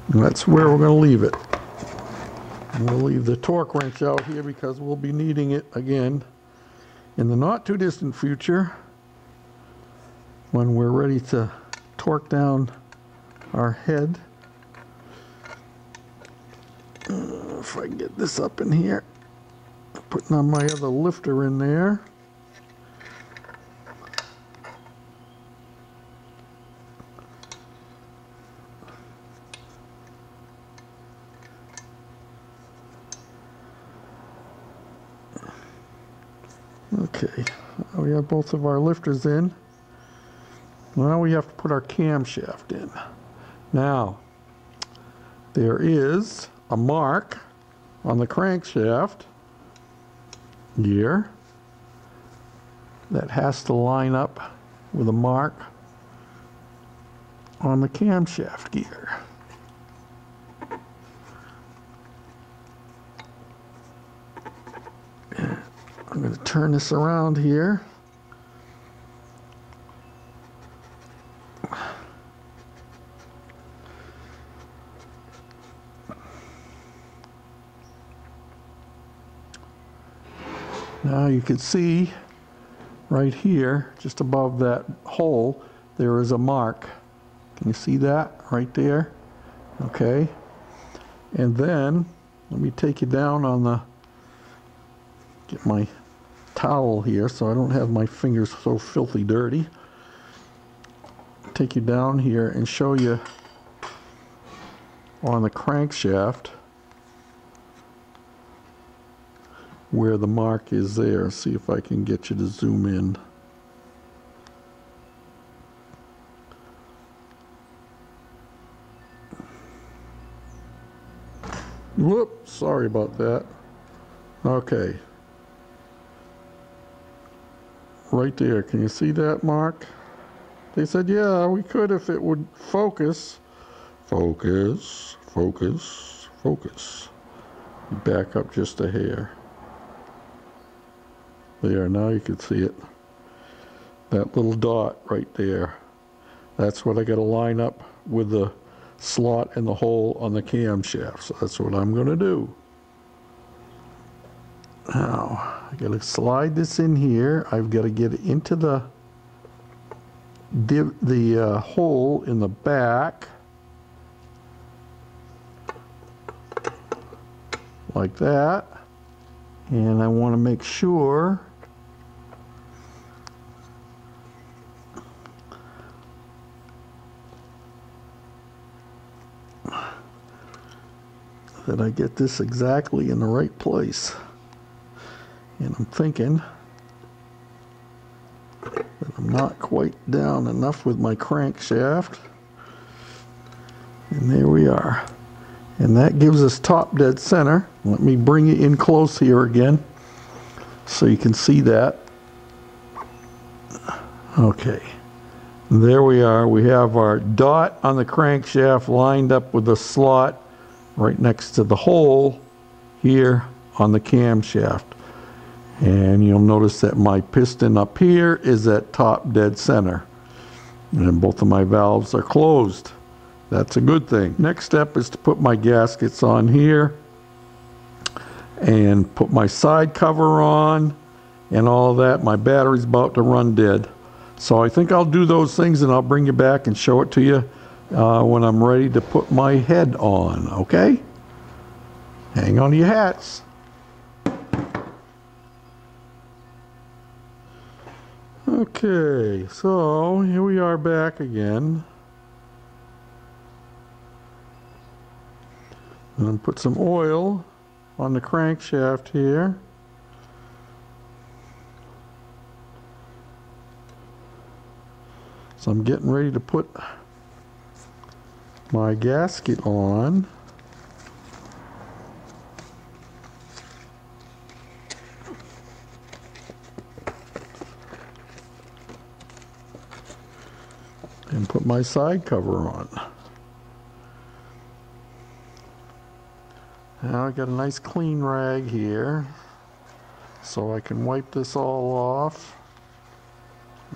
And that's where we're going to leave it. And we'll leave the torque wrench out here because we'll be needing it again in the not too distant future when we're ready to torque down our head. If I can get this up in here, putting on my other lifter in there. Okay, we have both of our lifters in. Now we have to put our camshaft in. Now, there is a mark on the crankshaft gear that has to line up with a mark on the camshaft gear. I'm going to turn this around here. Now you can see right here, just above that hole, there is a mark. Can you see that right there? Okay. And then, let me take you down on the, get my towel here so I don't have my fingers so filthy dirty. Take you down here and show you on the crankshaft where the mark is there. See if I can get you to zoom in. Whoop, sorry about that. Okay. Right there, can you see that mark? They said, yeah, we could if it would focus. Focus, focus, focus. Back up just a hair. There, now you can see it. That little dot right there. That's what I got to line up with the slot and the hole on the camshaft. So that's what I'm going to do. Now, I got to slide this in here. I've got to get it into the hole in the back. Like that. And I want to make sure that I get this exactly in the right place. And I'm thinking that I'm not quite down enough with my crankshaft. And there we are. And that gives us top dead center. Let me bring it in close here again so you can see that. Okay. There we are. We have our dot on the crankshaft lined up with the slot right next to the hole here on the camshaft. And you'll notice that my piston up here is at top dead center. And both of my valves are closed. That's a good thing. Next step is to put my gaskets on here and put my side cover on and all that. My battery's about to run dead. So I think I'll do those things and I'll bring you back and show it to you when I'm ready to put my head on, okay? Hang on to your hats. Okay, so here we are back again. And put some oil on the crankshaft here. So I'm getting ready to put my gasket on. And put my side cover on. Now I got a nice clean rag here so I can wipe this all off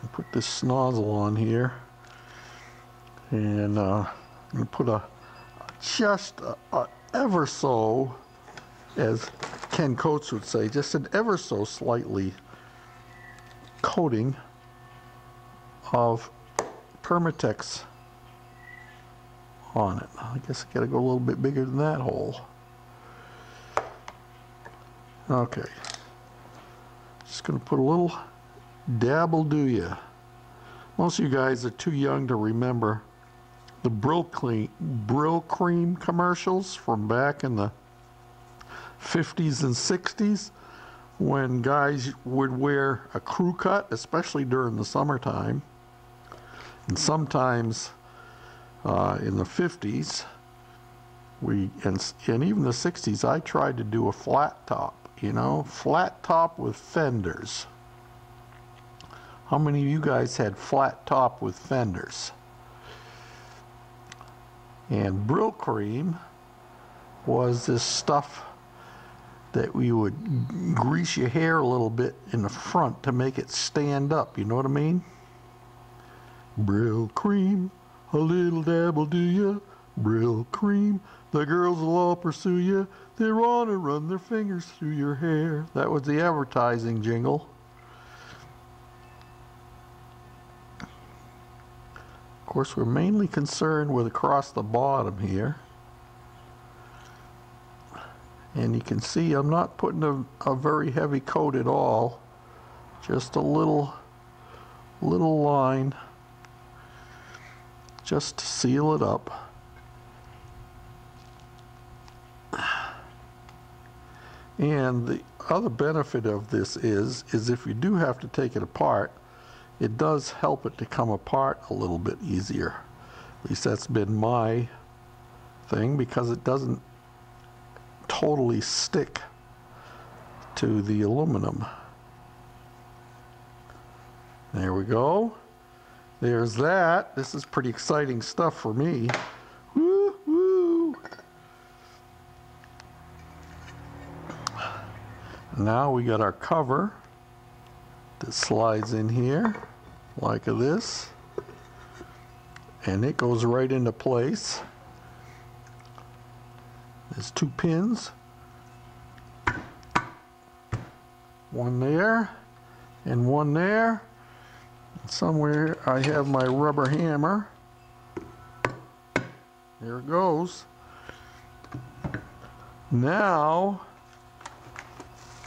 and put this nozzle on here, and I'm going to put a just ever so, as Ken Coates would say, just an ever so slightly coating of Permatex on it. I guess I gotta go a little bit bigger than that hole. Okay, just gonna put a little dabble do ya. Most of you guys are too young to remember the Brill Cream commercials from back in the 50s and 60s, when guys would wear a crew cut, especially during the summertime, and sometimes in the 50s, and even the 60s, I tried to do a flat top, you know, flat top with fenders. How many of you guys had flat top with fenders? And Brill Cream was this stuff that we would grease your hair a little bit in the front to make it stand up, you know what I mean? Brill Cream, a little dabble do ya? Brill Cream, the girls will all pursue ya. They wanna run their fingers through your hair. That was the advertising jingle. Of course, we're mainly concerned with across the bottom here. And you can see I'm not putting a very heavy coat at all. Just a little line just to seal it up. And the other benefit of this is if you do have to take it apart, it does help it to come apart a little bit easier. At least that's been my thing, because it doesn't totally stick to the aluminum. There we go. There's that. This is pretty exciting stuff for me. Woo woo. Now we got our cover that slides in here like this, and it goes right into place. There's 2 pins, one there and one there. And somewhere I have my rubber hammer. There it goes. Now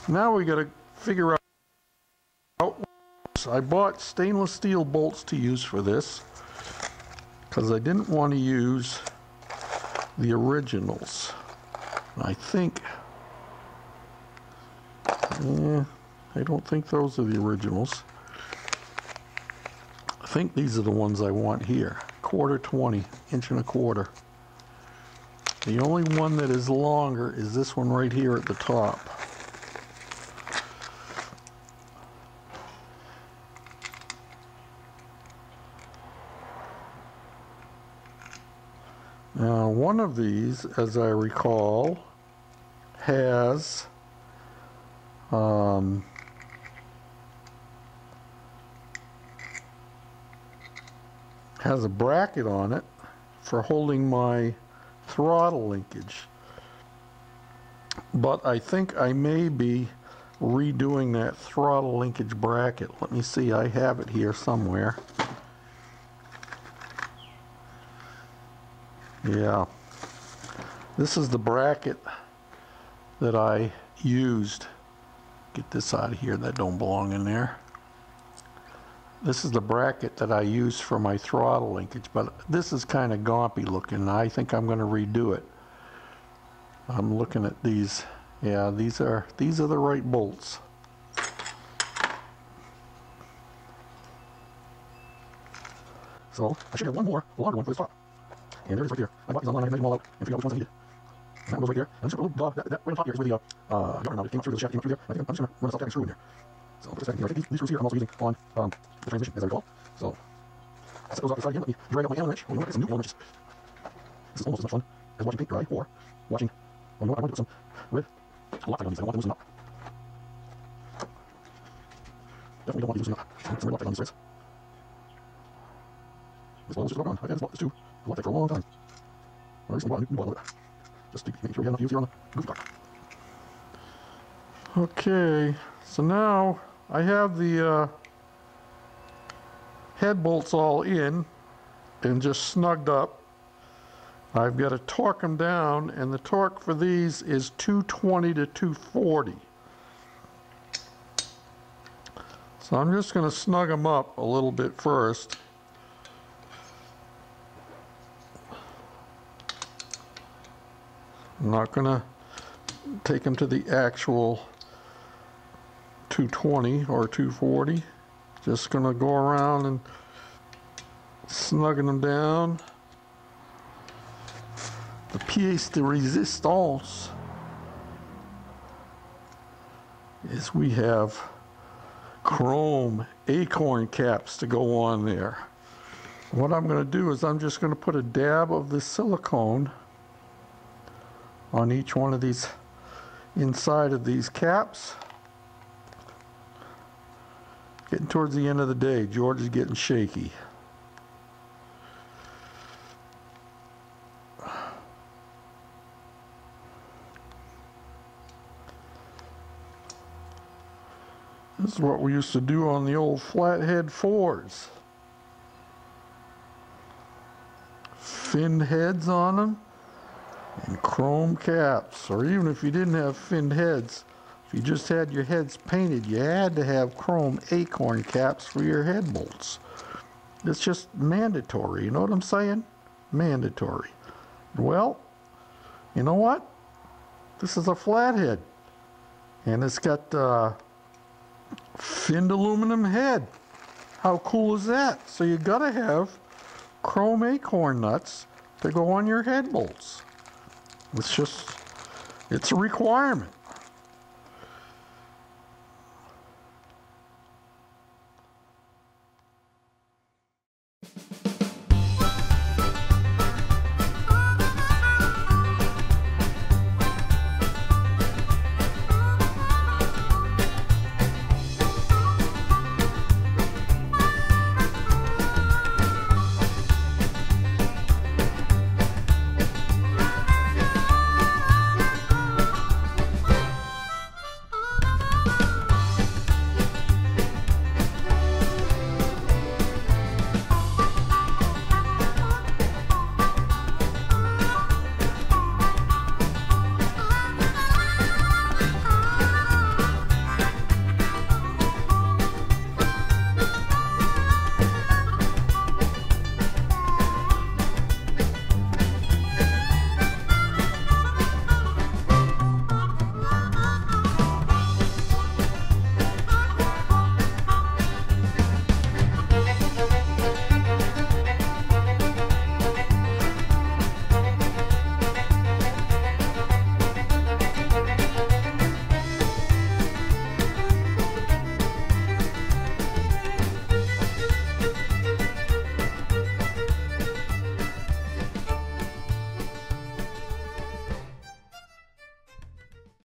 we got to figure out. I bought stainless steel bolts to use for this because I didn't want to use the originals. I think, I don't think those are the originals. I think these are the ones I want here. 1/4 inch and a quarter. The only one that is longer is this one right here at the top. Now, one of these, as I recall, has a bracket on it for holding my throttle linkage. But I think I may be redoing that throttle linkage bracket. Let me see, I have it here somewhere. Yeah, this is the bracket that I used. Get this out of here, that don't belong in there. This is the bracket that I used for my throttle linkage, but this is kind of gompy looking, and I think I'm going to redo it. I'm looking at these. Yeah, these are the right bolts. So I should have one more, a longer one for this top. And there it is right here. I bought these online, I can measure them all out and figure out which ones I needed. And that one goes right there. And I'm just going to put a little dog, that right on top here is where the garter mounted. It came up through the shaft, came up through there. I think I'm just going to run a self-tacking screw in there. So I'll put this back in here. I think these screws here I'm also using on the transmission, as I recall. So I'll set those off the side again. Let me drag out my Allen wrench. Oh, you know what? Get some new Allen wrenches. This is almost as much fun as watching paint dry or watching, oh, you know what? I want to put some red Loctite on these. I don't want them loosening up. Definitely don't want these loosening up. Some red Loctite on these threads. This ball was just about gone. I've had this too. Loctite for a long time. Just to make sure we have enough use here on the goofy duck. Okay, so now I have the head bolts all in and just snugged up. I've got to torque them down, and the torque for these is 220 to 240. So I'm just going to snug them up a little bit first. I'm not going to take them to the actual 220 or 240. Just going to go around and snugging them down. The pièce de résistance is we have chrome acorn caps to go on there. What I'm going to do is I'm just going to put a dab of the silicone on each one of these, inside of these caps. Getting towards the end of the day, George is getting shaky. This is what we used to do on the old flathead Fords. Finned heads on them and chrome caps. Or even if you didn't have finned heads, if you just had your heads painted, you had to have chrome acorn caps for your head bolts. It's just mandatory, you know what I'm saying? Mandatory. Well, you know what? This is a flathead. And it's got finned aluminum head. How cool is that? So you gotta have chrome acorn nuts to go on your head bolts. It's a requirement.